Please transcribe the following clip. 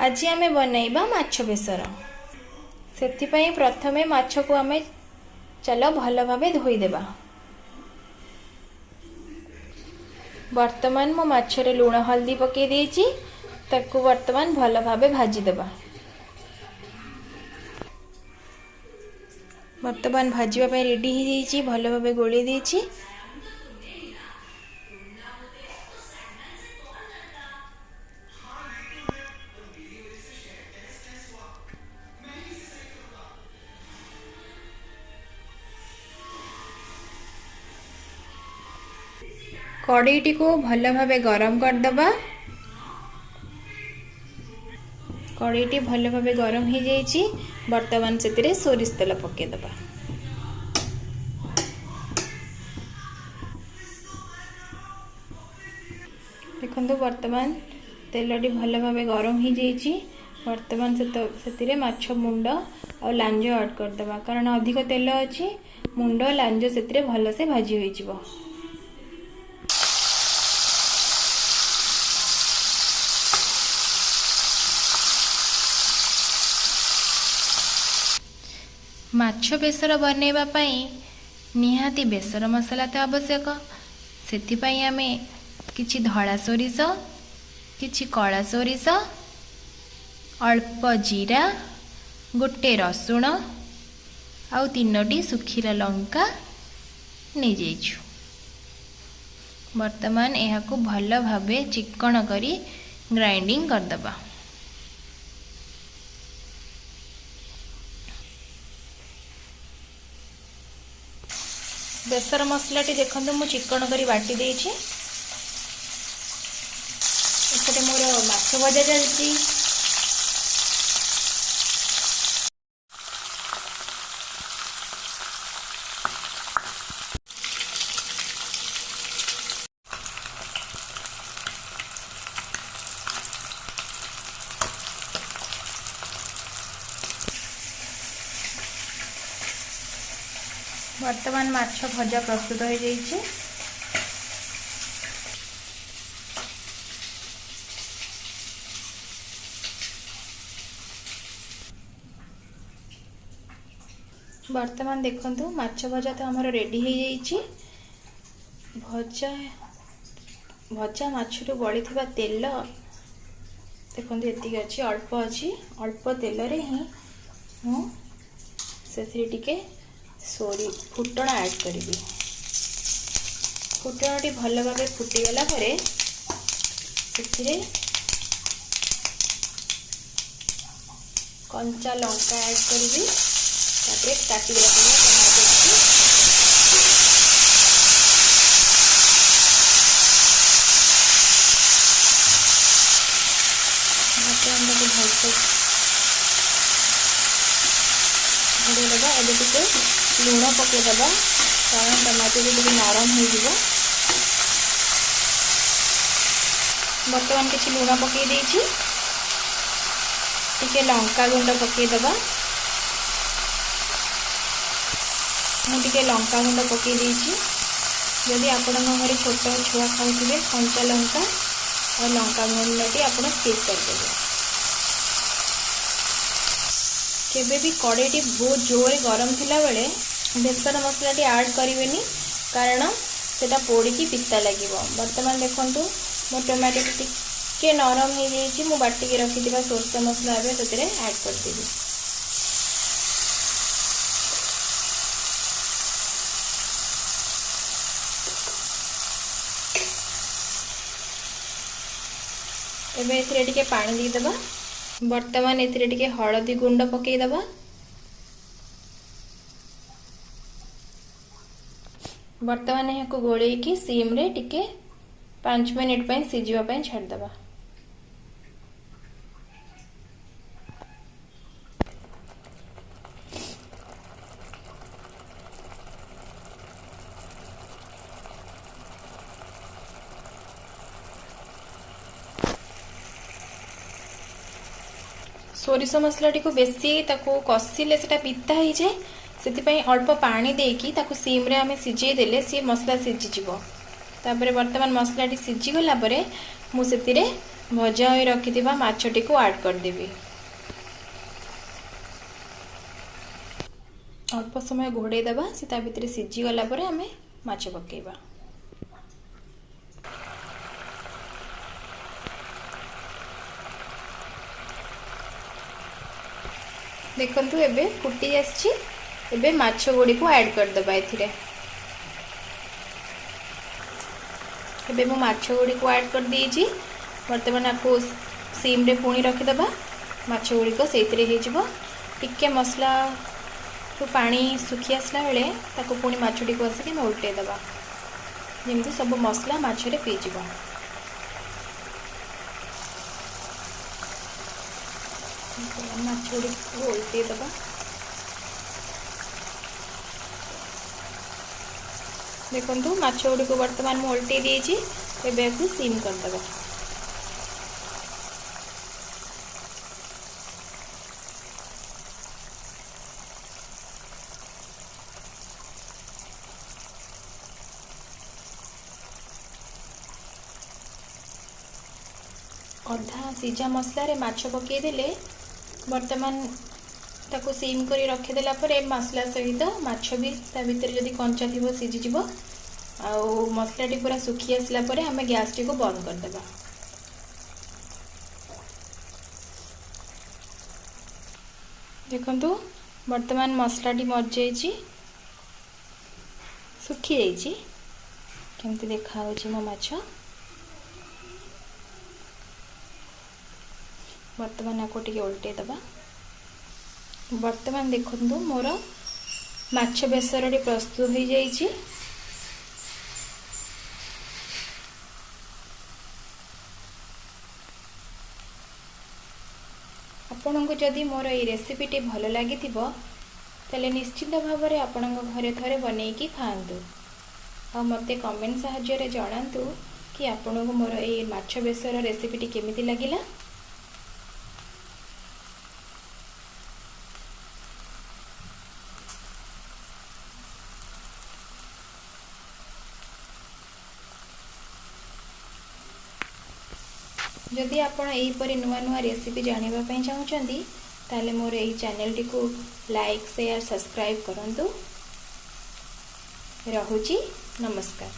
आज आमे बनैबा माछ बेसर। सेथिपाई प्रथमे माछ को आमे चलो भल भाबे धोई देबा। वर्तमान मो माछरे लूण हल्दी पके देइची, ताकू वर्तमान भल भाबे भाजी देबा। वर्तमान भाजीबा पई रेडी हो जाइची, भल भाबे गोली देइची। कड़ईटी को भल भाबे गरम कर दबा। कड़ईटी भल भाबे गरम हो जाइची, वर्तमान सेतिरे सोरिष तेल पके दबा। देखंतु वर्तमान तेलटी भल भाबे गरम हो जाइची। वर्तमान सेतिरे माछ मुंड और लांज ऐड कर दबा, कारण अधिक तेल अछि। मुंड लांज सेतिरे भल से भाजी होई जिवो। माछ बेसर बनैबा पई निहाती बेसर मसला तो आवश्यक। सेथिपाई आमे किछि धड़ा सोरिष, किछि कला सोरिष, अल्प जीरा, गोटे रसुण आउ 3टी सुखीला लंका नै जाइछु। वर्तमान एहाकू भल भाबे चिक्कण करी ग्राइंडिंग कर दबा। बेसर मसलाटी देखंतु मु चिक्कण करी बाटी देइछि। एपटे मोर माछ भजा चलछि। वर्तमान माछ भजा प्रस्तुत हो जाइए। वर्तमान देखंतु माछ भजा तो हमर रेडी हो जाइए। भजा भजा माछरू गली थिबा तेल देखंतु एतिक अछि, अल्प अछि। अल्प तेल रे ही मु सेथि टिके सोरी फुटण ऐड करी। फुटणटी भल भाबे फुटीगला परे सेथिरे कंचा लंका ऐड करी। तापरे काटी रखिबा टमाटो की मटन को भलसे घोड़े दबा। एबे टिके लूण पके दबा, कारण टमाटो भी नरम हो जिवो। वर्तमान किछि लूण पके देइछि, टिके लंका गुंड पके दबा। मु टिके लंका गुंड पके देइछि। यदि आपण घरे छोट छुआ खाउथिबे कंचा लंका और लंका गुंडटी आपण स्किप कर देबे। केबे भी कड़ईटी बहुत जोर गरम थिला बेले बेसर मसलाटी ऐड करिवेनी, कारण सेटा पोड़ी पिता लगिवो। वर्तमान देखंतु मो टमाटो टिके नरम हो जाइछि। मु बाटी के रखिथिबा सोरस मसला एबे सेतरे ऐड कर देबी। एबे एथिरे टिके पानी दी देबा। वर्तमान एथिरे टिके हळदी गुंड पके देबा। वर्तमान यहाँ गोले की सीम रे टिके 5 मिनिट पे सिझिबा पे छाड़ देबा। सोरिष मसलाटी को बेसी ताको कसिले सेटा पिता हो जाए। से अल्प पानी देकी ताको सीम रे आमे सिझे देले सी मसला सिझी जिवो। तापर वर्तमान मसलाटी सीझी गला परे मु सेतिरे भजा होई रखिथिबा माछटी को ऐड कर देबी। अल्प समय घोड़े दबा से ता भितर सीझी गला परे हमें माछ पकेबा। देखंतु एबे फुटी आछि। एबे माछ गुडी को ऐड कर दबा एथिरे। एबे मु माछ गुडी को ऐड कर दीची। वर्तमान आपको सिम रे पुणी रखी दबा। माछ गुडी को सेतिरे हे जिवो। टिके मसला तो पानी सुखी आसला बेले ताको पुणी माछटी को आसिक उल्टे दबा जेमती सब मसला माछरे पी जिवो। माछ गुडी को उल्टे दबा। देखो माछ गुडी को वर्तमान मु उल्टे दीची। एबे को सीम कर दबा। अधा सीझा मसला रे माछ पकई देले वर्तमान ताको सीम करी रखी देला पर मसला सहित माछ भी ता भीतर जदी कंचा थिबो सीझी जिवो। आ मसलाटी पूरा सुखी आसला पर हमें गैस टी को बंद कर देबा। देखंतु वर्तमान मसलाटी मर जाइछि सुखी जाइछि। केमती देखा होछि मो माछ। वर्तमान आपको टिके उल्टे दबा। वर्तमान देखंतु मोर माछ बेसरटी प्रस्तुत हो जाइछि। आपनको जदि मोर ये रेसिपीटी भल लगी ताले निश्चित भाव में आपण घरे थरे बनईकी खातु। आ मते कमेंट साहाय्य जनातु कि आपण को मोर ये माछ बेसर रेसिपीटी केमिति लागिला। जदि आपण एहीपरि नुआ नुआ रेसिपी जानिबा पई चाहुचंदी ताले मोर एही चैनल टी को लाइक शेयर सब्सक्राइब करंतु। रहुची नमस्कार।